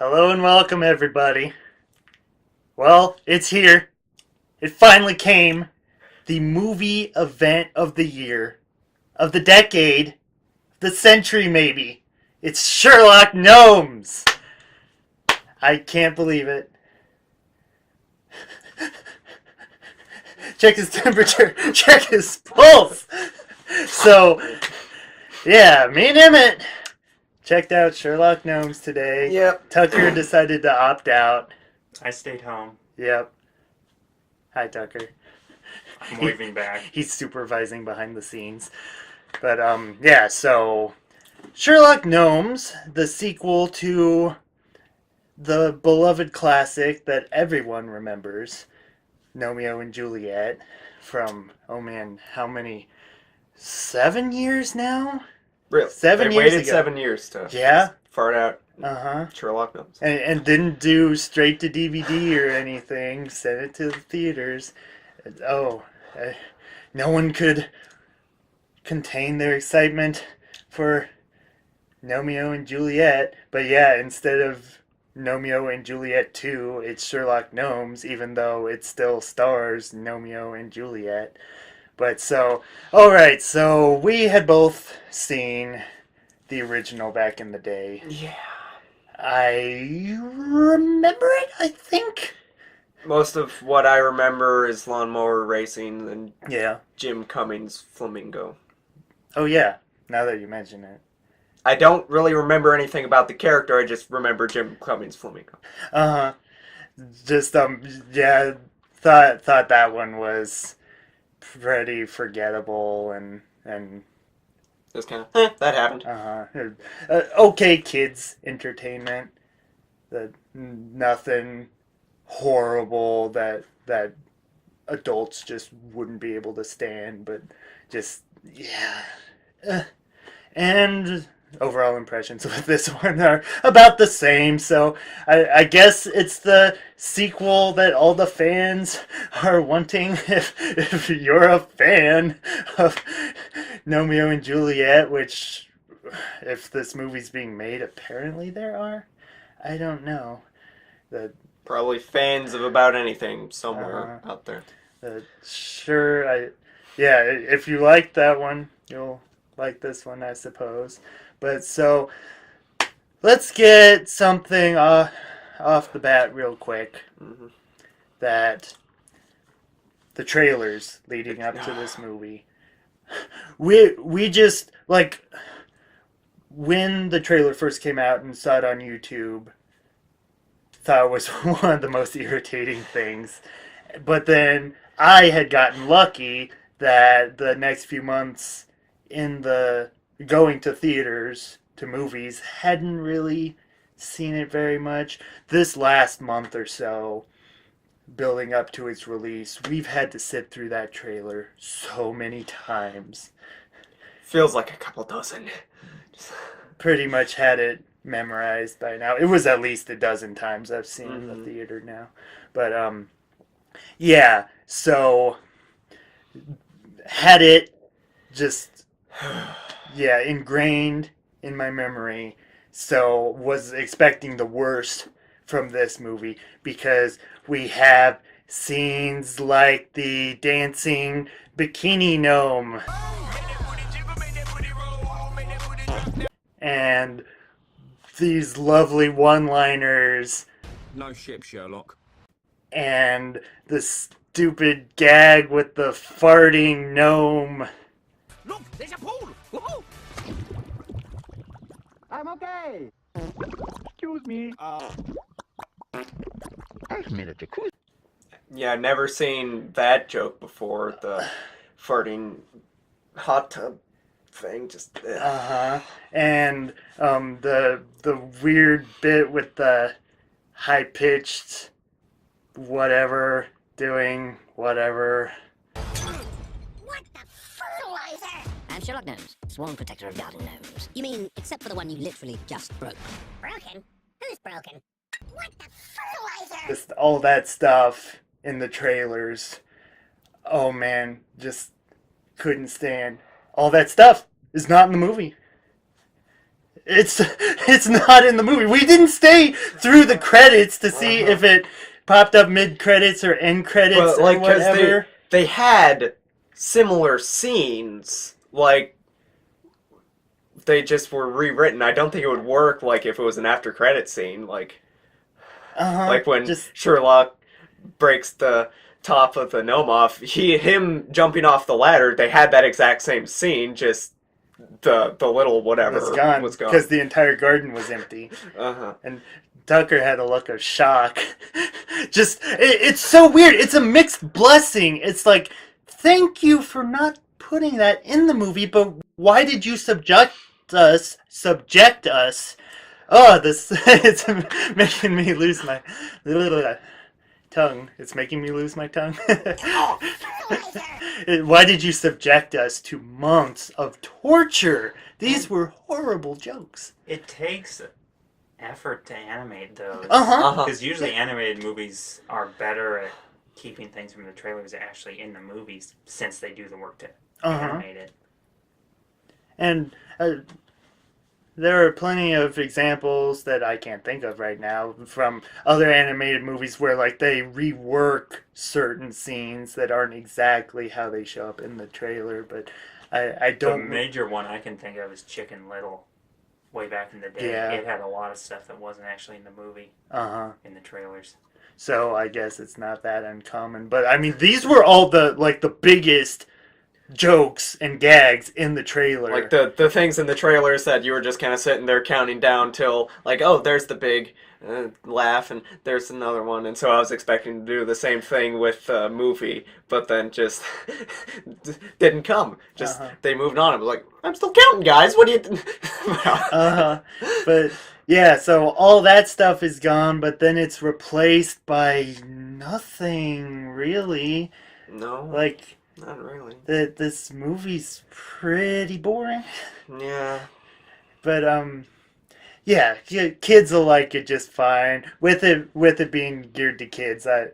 Hello and welcome, everybody. Well, it's here. It finally came. The movie event of the year, of the decade, the century maybe. It's Sherlock Gnomes. I can't believe it. Check his temperature. Check his pulse. So, yeah, me and Emmett checked out Sherlock Gnomes today. Yep. Tucker decided to opt out. I stayed home. Yep. Hi, Tucker. I'm waving back. He's supervising behind the scenes. But, yeah, so Sherlock Gnomes, the sequel to the beloved classic that everyone remembers, Romeo and Juliet, from, oh man, how many? 7 years now? Really? Seven they years waited ago. 7 years to Yeah? fart out Uh-huh. Sherlock Gnomes. And didn't do straight to DVD or anything. Sent it to the theaters. Oh, no one could contain their excitement for Romeo and Juliet. But yeah, instead of Romeo and Juliet 2, it's Sherlock Gnomes, even though it still stars Romeo and Juliet. But so, alright, so we had both seen the original back in the day. Yeah. I remember it, I think. Most of what I remember is lawnmower racing and Yeah. Jim Cummings Flamingo. Oh, yeah, now that you mention it. I don't really remember anything about the character, I just remember Jim Cummings Flamingo. Uh-huh. Just, yeah, thought that one was pretty forgettable and Just kind of, that happened. okay kids entertainment. Nothing horrible that adults just wouldn't be able to stand, but just yeah. And overall impressions with this one are about the same, so I guess it's the sequel that all the fans are wanting. If you're a fan of Romeo and Juliet, which, if this movie's being made, apparently there are. I don't know. Probably fans of about anything somewhere out there. Sure, yeah, if you like that one, you'll like this one, I suppose. But so, let's get something off the bat real quick. Mm-hmm. That the trailers leading up to this movie, we just, like, when the trailer first came out and saw it on YouTube, thought it was one of the most irritating things. But then I had gotten lucky that the next few months in the going to theaters, to movies, hadn't really seen it very much. This last month or so, building up to its release, we've had to sit through that trailer so many times. Feels like a couple dozen. Pretty much had it memorized by now. It was at least a dozen times I've seen in the theater now. But, yeah, so had it just, yeah, ingrained in my memory. So was expecting the worst from this movie, because we have scenes like the dancing bikini gnome and these lovely one-liners No ship, Sherlock. and the stupid gag with the farting gnome. Look, there's a pool! Woohoo! I'm okay. Excuse me. I've made a jacuzzi. Yeah, never seen that joke before. The farting hot tub thing, just And the weird bit with the high pitched whatever doing whatever. What the fertilizer? I'm Sherlock Gnomes, sworn protector of garden gnomes. You mean, except for the one you literally just broke? Broken? Who's broken? What the fertilizer? Just all that stuff in the trailers. Oh man, just couldn't stand. All that stuff is not in the movie. it's not in the movie. We didn't stay through the credits to see if it popped up mid credits or end credits But, or like, whatever. they had similar scenes, like, they just were rewritten. I don't think it would work, like, if it was an after credit scene, like when Sherlock breaks the top of the gnome off, him jumping off the ladder, they had that exact same scene, just the little whatever was gone because the entire garden was empty. And Tucker had a look of shock. It's so weird. It's a mixed blessing. It's like, thank you for not putting that in the movie, but why did you subject us? Oh, it's making me lose my tongue. It's making me lose my tongue. Why did you subject us to months of torture? These were horrible jokes. It takes effort to animate those. Because usually animated movies are better at keeping things from the trailers actually in the movies, since they do the work to animate it. And there are plenty of examples that I can't think of right now from other animated movies where, like, they rework certain scenes that aren't exactly how they show up in the trailer. But I don't. The major one I can think of is Chicken Little. Way back in the day, it had a lot of stuff that wasn't actually in the movie. In the trailers. So I guess it's not that uncommon. But I mean, these were all the biggest jokes and gags in the trailer. Like the things in the trailers that you were just kind of sitting there counting down till, like, oh, there's the big laugh and there's another one. And so I was expecting to do the same thing with the movie, but then just didn't come. Just they moved on. I was like, I'm still counting, guys. What do you... But yeah, so all that stuff is gone, but then it's replaced by nothing really. No. Like... Not really. This movie's pretty boring. Yeah. But yeah, kids will like it just fine. With it being geared to kids, I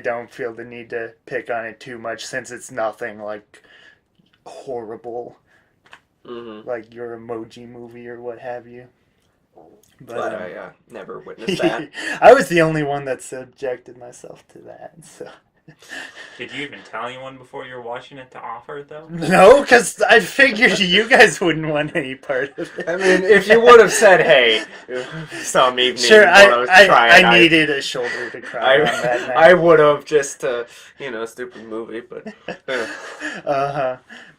don't feel the need to pick on it too much since it's nothing like horrible, like your Emoji Movie or what have you. But I never witnessed that. I was the only one that subjected myself to that, so. Did you even tell anyone before you were watching it to offer it, though? No, because I figured you guys wouldn't want any part of it. I mean, if you would have said, hey, some evening sure, I needed a a shoulder to cry on that night. I would have just, stupid movie, but...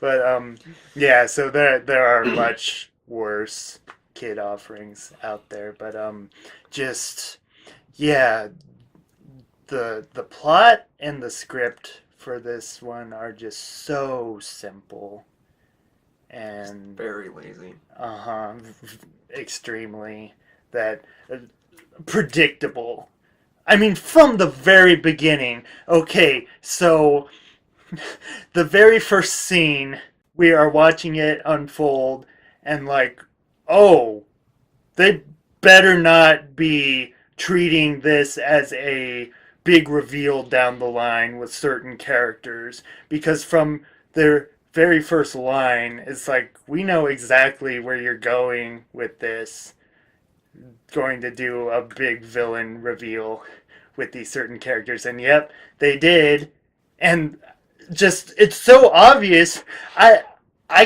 But, yeah, so there are much worse kid offerings out there, but, yeah... The plot and the script for this one are just so simple and very lazy. Extremely predictable. I mean, from the very beginning. Okay, so the very first scene, we are watching it unfold, and like, oh, they better not be treating this as a big reveal down the line with certain characters, because from their very first line, it's like, we know exactly where you're going with this. Going to do a big villain reveal with these certain characters, and yep, they did. And just, it's so obvious. I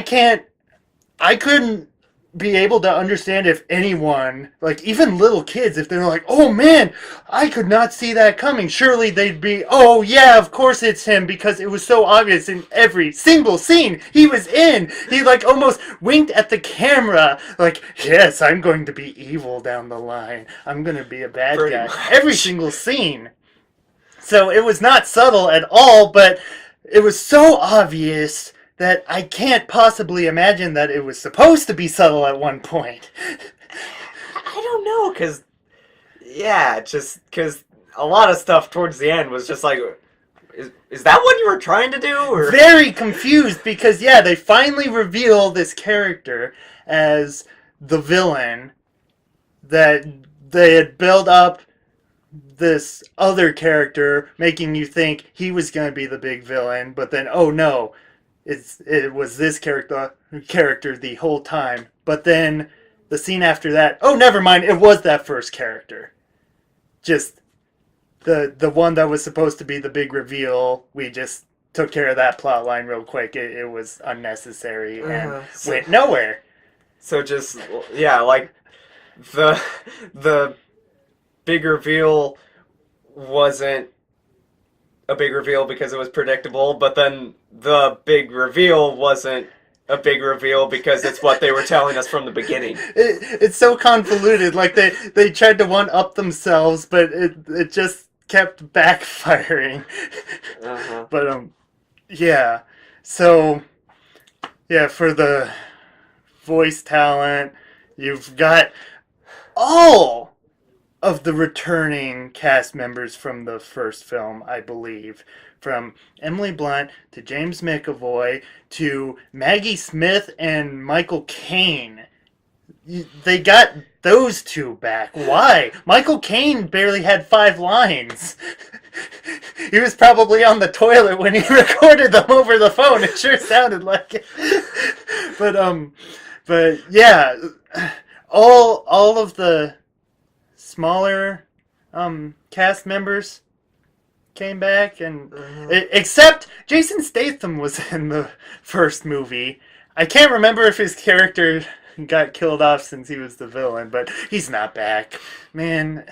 couldn't be able to understand if anyone, like even little kids, if they're like, oh man, I could not see that coming. Surely they'd be, oh yeah, of course it's him, because it was so obvious in every single scene he was in. He like almost winked at the camera, like, yes, I'm going to be evil down the line. I'm going to be a bad Pretty guy. much. Every single scene. So it was not subtle at all, but it was so obvious that I can't possibly imagine that it was supposed to be subtle at one point. I don't know, because a lot of stuff towards the end was just like, is that what you were trying to do? Or? Very confused, because yeah, they finally reveal this character as the villain that they had built up this other character, making you think he was going to be the big villain, but then, oh no, it was this character the whole time. But then the scene after that, oh, never mind, it was that first character. Just the one that was supposed to be the big reveal, we just took care of that plot line real quick. It was unnecessary and went nowhere. So just, yeah, like, the big reveal wasn't a big reveal because it was predictable, but then the big reveal wasn't a big reveal because it's what they were telling us from the beginning. It's so convoluted. Like, they tried to one-up themselves, but it just kept backfiring. But, yeah. So, yeah, for the voice talent, you've got all of the returning cast members from the first film, I believe. From Emily Blunt to James McAvoy to Maggie Smith and Michael Caine. They got those two back. Why? Michael Caine barely had 5 lines. He was probably on the toilet when he recorded them over the phone. It sure sounded like it. But yeah, all of the smaller cast members came back, and except Jason Statham was in the first movie. I can't remember if his character got killed off since he was the villain, but he's not back. Man,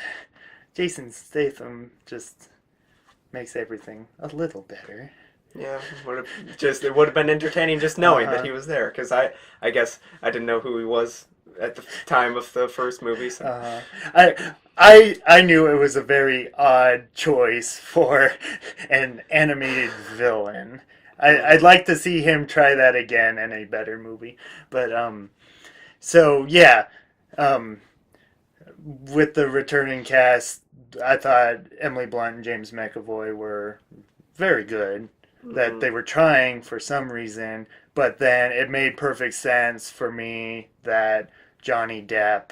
Jason Statham just makes everything a little better. Yeah, it would have been entertaining just knowing that he was there, because I guess I didn't know who he was at the time of the first movie. So. I knew it was a very odd choice for an animated villain. I'd like to see him try that again in a better movie. But so yeah, with the returning cast, I thought Emily Blunt and James McAvoy were very good. That they were trying for some reason, but then it made perfect sense for me that Johnny Depp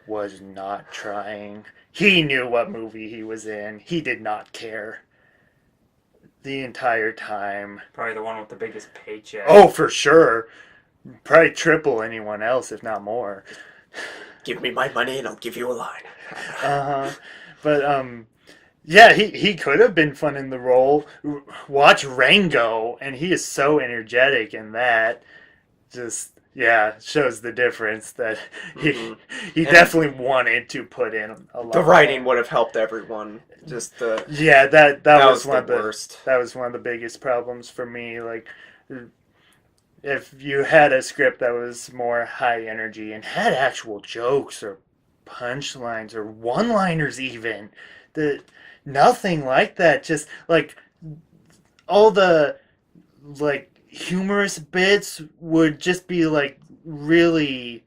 was not trying. He knew what movie he was in. He did not care the entire time. Probably the one with the biggest paycheck. Oh, for sure. Probably triple anyone else, if not more. Give me my money and I'll give you a line. But, yeah, he could have been fun in the role. Watch Rango, and he is so energetic in that. Just... yeah, shows the difference that he definitely wanted to put in a lot. The writing would have helped everyone. Just that was one of the worst. That was one of the biggest problems for me. Like, if you had a script that was more high energy and had actual jokes or punchlines or one-liners, even nothing like that. Just like all the humorous bits would just be like really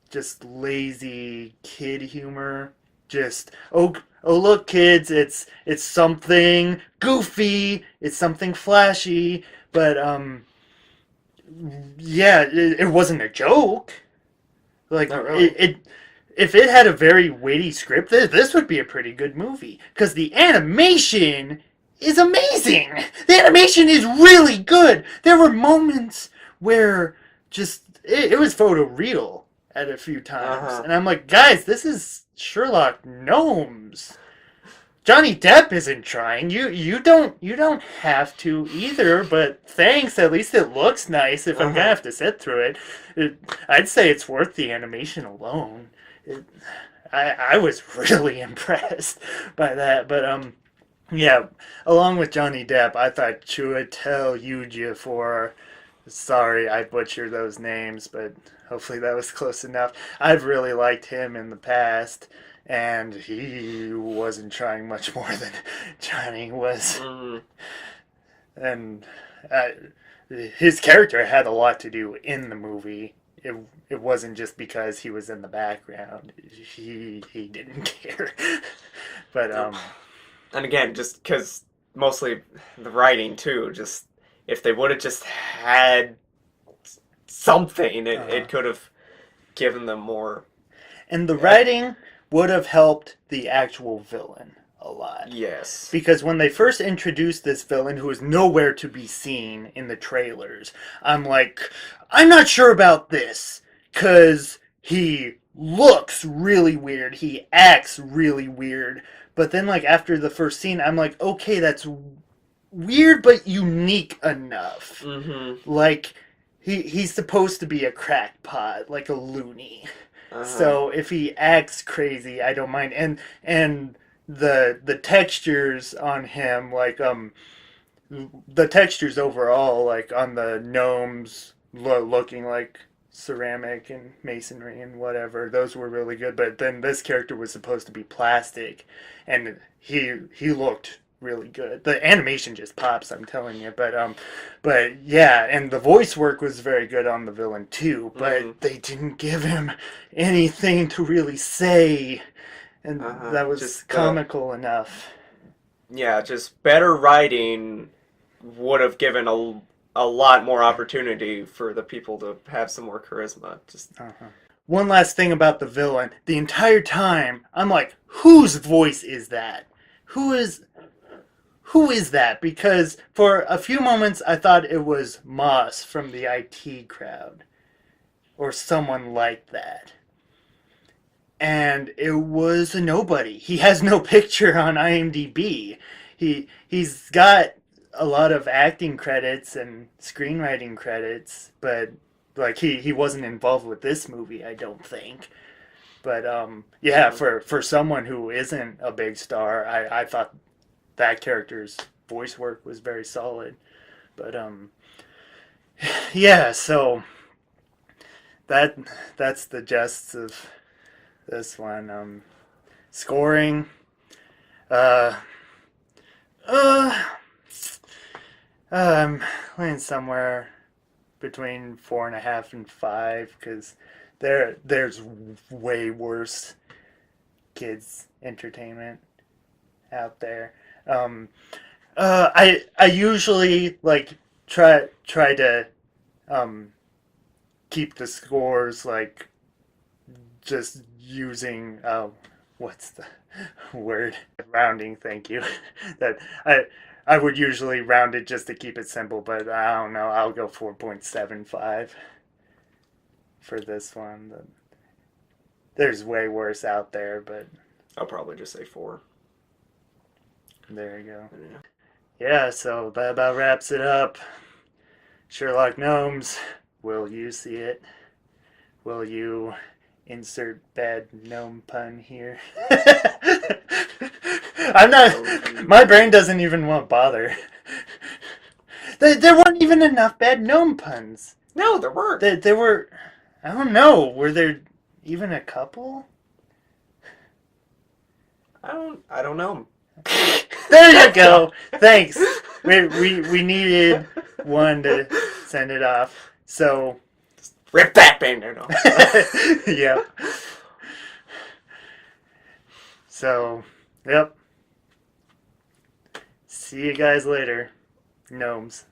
just lazy kid humor. Just oh look, kids, it's something goofy, it's something flashy, but yeah, it wasn't a joke. Like, not really. If it had a very weighty script, this would be a pretty good movie, because the animation is amazing. The animation is really good. There were moments where just it was photoreal at a few times, and I'm like, guys, this is Sherlock Gnomes. Johnny Depp isn't trying. You don't have to either. But thanks. At least it looks nice. If I'm gonna have to sit through it, I'd say it's worth the animation alone. I was really impressed by that. But yeah, along with Johnny Depp, I thought Chiwetel Ejiofor. Sorry, I butchered those names, but hopefully that was close enough. I've really liked him in the past, and he wasn't trying much more than Johnny was. And his character had a lot to do in the movie. It wasn't just because he was in the background. He didn't care. But and again, just because mostly the writing too, just if they would have just had something, it could have given them more. And the writing would have helped the actual villain a lot. Yes. Because when they first introduced this villain who was nowhere to be seen in the trailers, I'm like, I'm not sure about this, because he looks really weird. He acts really weird. But then, like, after the first scene, I'm like, okay, that's weird but unique enough. Mm-hmm. Like, he's supposed to be a crackpot, like a loony. Uh-huh. So if he acts crazy, I don't mind. And the textures on him, like the textures overall, like on the gnomes looking like ceramic and masonry and whatever, those were really good. But then this character was supposed to be plastic, and he looked really good. The animation just pops, I'm telling you. But yeah, and the voice work was very good on the villain too. But they didn't give him anything to really say, and that was just comical enough. Yeah, just better writing would have given a lot more opportunity for the people to have some more charisma. Just One last thing about the villain. The entire time, I'm like, whose voice is that? Who is that? Because for a few moments, I thought it was Moss from the IT crowd. Or someone like that. And it was a nobody. He has no picture on IMDb. He's got a lot of acting credits and screenwriting credits, but like he wasn't involved with this movie, I don't think. But yeah, for someone who isn't a big star, I thought that character's voice work was very solid. But yeah, so that's the gist of this one. Scoring. I'm laying somewhere between 4.5 and 5 because there's way worse kids entertainment out there. I usually like try to keep the scores like just using what's the word, rounding, thank you. That I would usually round it just to keep it simple, but I don't know, I'll go 4.75 for this one. There's way worse out there, but I'll probably just say 4. there you go. Yeah. Yeah, so that about wraps it up. Sherlock Gnomes, will you see it? Will you insert bad gnome pun here? I'm not. My brain doesn't even want to bother. There weren't even enough bad gnome puns. No, there weren't. There were. I don't know. Were there even a couple? I don't know. There you go. Thanks. We needed one to send it off. So Rip that banner off. yep. So, yep. See you guys later, gnomes.